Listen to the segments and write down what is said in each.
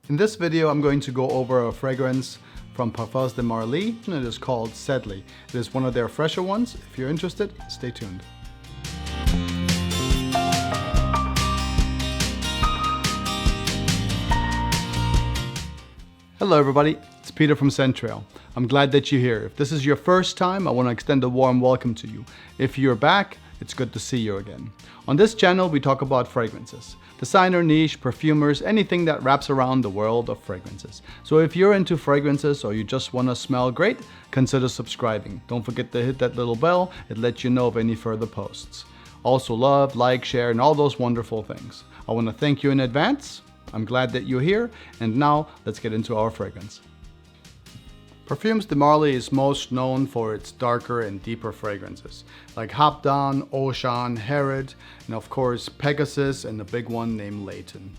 In this video, I'm going to go over a fragrance from Parfums de Marly, and it is called Sedley. It is one of their fresher ones. If you're interested, stay tuned. Hello everybody, it's Peter from Centrail. I'm glad that you're here. If this is your first time, I want to extend a warm welcome to you. If you're back, it's good to see you again. On this channel, we talk about fragrances. Designer, niche, perfumers, anything that wraps around the world of fragrances. So if you're into fragrances or you just want to smell great, consider subscribing. Don't forget to hit that little bell. It lets you know of any further posts. Also love, like, share, and all those wonderful things. I want to thank you in advance. I'm glad that you're here. And now let's get into our fragrance. Parfums de Marly is most known for its darker and deeper fragrances, like Hop Down, Ocean, Herod, and of course Pegasus, and a big one named Layton.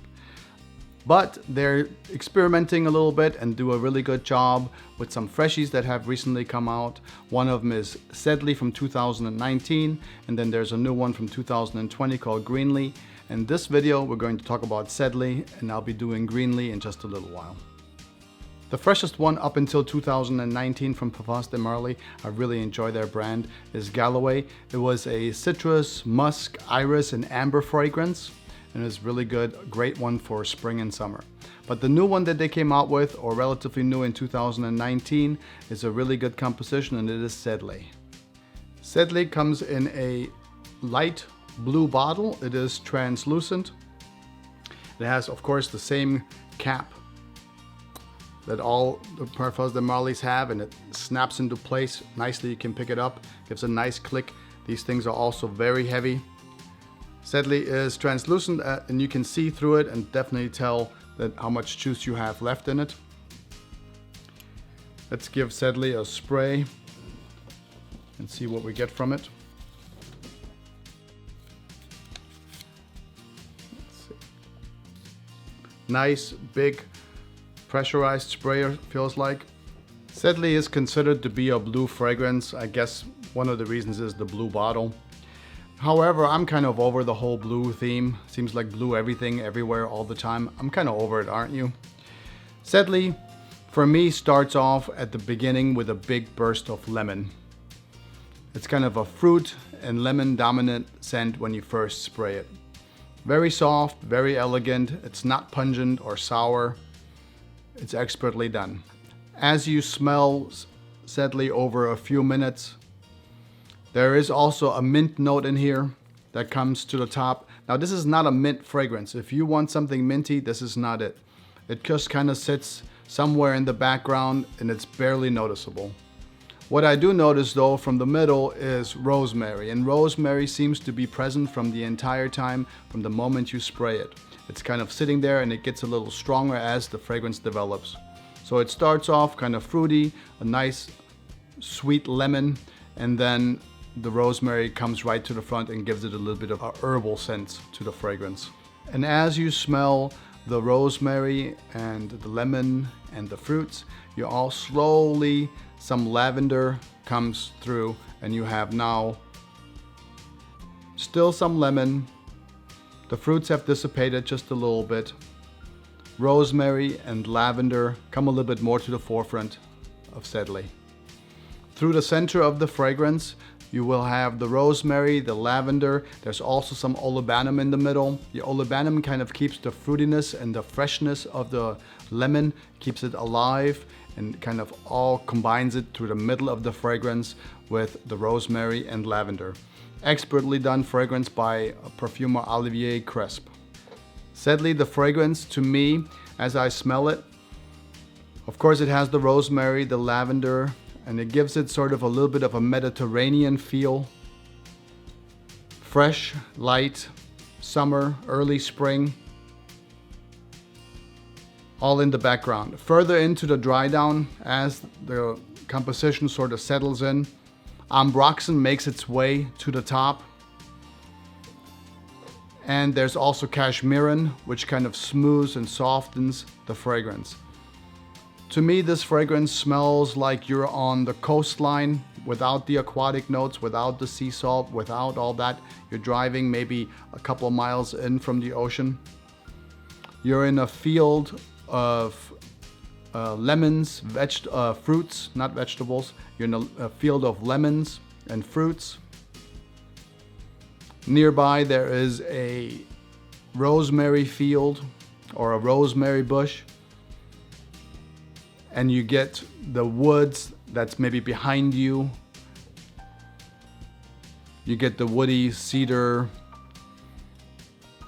But they're experimenting a little bit and do a really good job with some freshies that have recently come out. One of them is Sedley from 2019, and then there's a new one from 2020 called Greenly. In this video, we're going to talk about Sedley, and I'll be doing Greenly in just a little while. The freshest one up until 2019 from Parfums de Marly, I really enjoy their brand, is Galloway. It was a citrus, musk, iris, and amber fragrance, and it's really good, great one for spring and summer. But the new one that they came out with, or relatively new in 2019, is a really good composition, and it is Sedley. Sedley comes in a light blue bottle. It is translucent. It has, of course, the same cap that all the Parfums de Marlys have, and it snaps into place nicely. You can pick it up, gives a nice click. These things are also very heavy. Sedley is translucent and you can see through it and definitely tell that how much juice you have left in it. Let's give Sedley a spray and see what we get from it. Let's see. Nice, big, pressurized sprayer, feels like. Sedley is considered to be a blue fragrance. I guess one of the reasons is the blue bottle. However, I'm kind of over the whole blue theme. Seems like blue everything, everywhere, all the time. I'm kind of over it, aren't you? Sedley, for me, starts off at the beginning with a big burst of lemon. It's kind of a fruit and lemon dominant scent when you first spray it. Very soft, very elegant. It's not pungent or sour. It's expertly done. As you smell Sedley over a few minutes, there is also a mint note in here that comes to the top. Now this is not a mint fragrance. If you want something minty, this is not it. It just kind of sits somewhere in the background and it's barely noticeable. What I do notice though from the middle is rosemary, and rosemary seems to be present from the entire time, from the moment you spray it. It's kind of sitting there and it gets a little stronger as the fragrance develops. So it starts off kind of fruity, a nice sweet lemon, and then the rosemary comes right to the front and gives it a little bit of a herbal scent to the fragrance. And as you smell the rosemary and the lemon and the fruits, you all slowly, some lavender comes through, and you have now still some lemon. The fruits have dissipated just a little bit. Rosemary and lavender come a little bit more to the forefront of Sedley. Through the center of the fragrance, you will have the rosemary, the lavender. There's also some olibanum in the middle. The olibanum kind of keeps the fruitiness and the freshness of the lemon, keeps it alive, and kind of all combines it through the middle of the fragrance with the rosemary and lavender. Expertly done fragrance by perfumer Olivier Cresp. Sedley, the fragrance, to me, as I smell it, of course it has the rosemary, the lavender, and it gives it sort of a little bit of a Mediterranean feel. Fresh, light, summer, early spring, all in the background. Further into the Drydown, as the composition sort of settles in, Ambroxan makes its way to the top. And there's also Cashmeran, which kind of smooths and softens the fragrance. To me, this fragrance smells like you're on the coastline without the aquatic notes, without the sea salt, without all that. You're driving maybe a couple of miles in from the ocean. You're in a field of lemons, fruits, not vegetables. You're in a field of lemons and fruits. Nearby there is a rosemary field or a rosemary bush, and you get the woods that's maybe behind you. You get the woody cedar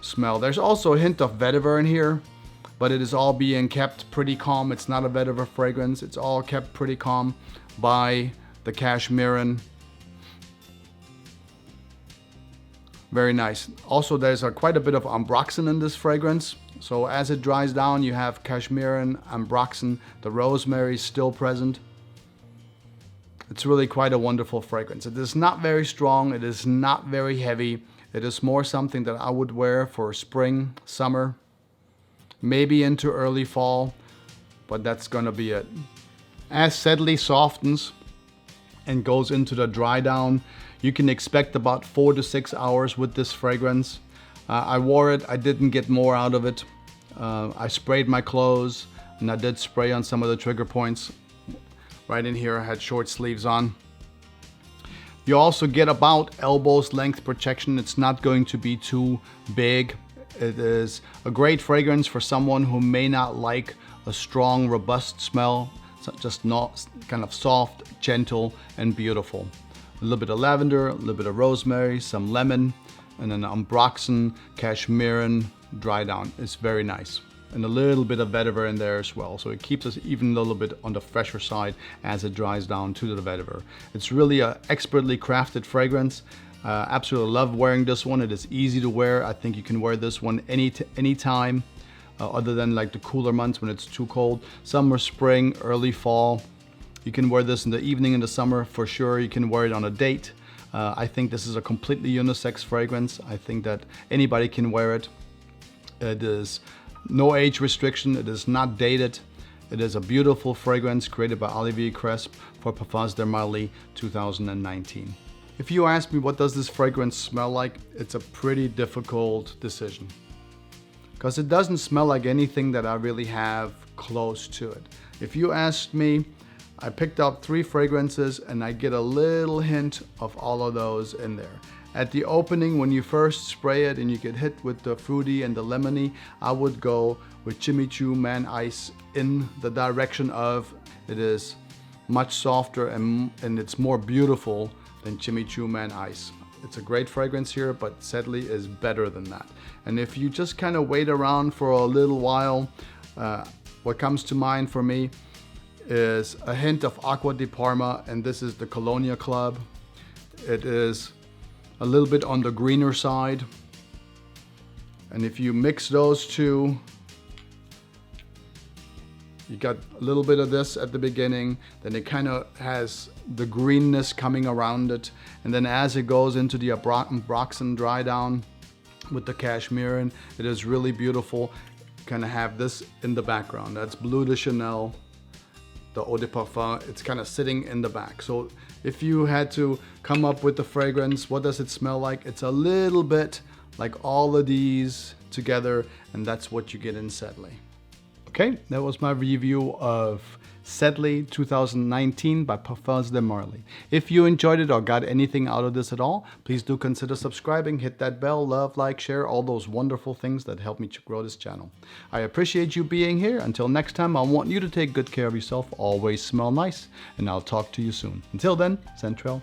smell. There's also a hint of vetiver in here, but it is all being kept pretty calm. It's not a vetiver fragrance. It's all kept pretty calm by the cashmerean. Very nice. Also, there's quite a bit of ambroxan in this fragrance. So as it dries down, you have cashmerean, ambroxan, the rosemary is still present. It's really quite a wonderful fragrance. It is not very strong. It is not very heavy. It is more something that I would wear for spring, summer, maybe into early fall, but that's gonna be it. As Sedley softens and goes into the dry down, you can expect about 4 to 6 hours with this fragrance. I wore it, I didn't get more out of it. I sprayed my clothes, and I did spray on some of the trigger points. Right in here I had short sleeves on. You also get about elbows length protection. It's not going to be too big. It is a great fragrance for someone who may not like a strong, robust smell. So just not kind of soft, gentle, and beautiful. A little bit of lavender, a little bit of rosemary, some lemon, and then ambroxan, cashmerean, Drydown. It's very nice. And a little bit of vetiver in there as well. So it keeps us even a little bit on the fresher side as it dries down to the vetiver. It's really an expertly crafted fragrance. Absolutely love wearing this one. It is easy to wear. I think you can wear this one any time, other than like the cooler months when it's too cold. Summer, spring, early fall. You can wear this in the evening in the summer for sure. You can wear it on a date. I think this is a completely unisex fragrance. I think that anybody can wear it. It is no age restriction. It is not dated. It is a beautiful fragrance created by Olivier Cresp for Parfums de Marly 2019. If you ask me what does this fragrance smell like, it's a pretty difficult decision, because it doesn't smell like anything that I really have close to it. If you asked me, I picked up 3 fragrances and I get a little hint of all of those in there. At the opening, when you first spray it and you get hit with the fruity and the lemony, I would go with Jimmy Choo Man Ice in the direction of it is much softer and it's more beautiful than Jimmy Choo Man Ice. It's a great fragrance here, but Sedley is better than that. And if you just kind of wait around for a little while, what comes to mind for me is a hint of Acqua di Parma, and this is the Colognes Club. It is a little bit on the greener side. And if you mix those two, you got a little bit of this at the beginning, then it kind of has the greenness coming around it. And then as it goes into the ambroxan Drydown with the cashmerean, it is really beautiful. You kind of have this in the background. That's Bleu de Chanel, the Eau de Parfum. It's kind of sitting in the back. So if you had to come up with the fragrance, what does it smell like? It's a little bit like all of these together, and that's what you get in Sedley. Okay, that was my review of Sedley 2019 by Parfums de Marly. If you enjoyed it or got anything out of this at all, please do consider subscribing, hit that bell, love, like, share, all those wonderful things that help me to grow this channel. I appreciate you being here. Until next time, I want you to take good care of yourself, always smell nice, and I'll talk to you soon. Until then, Centrel.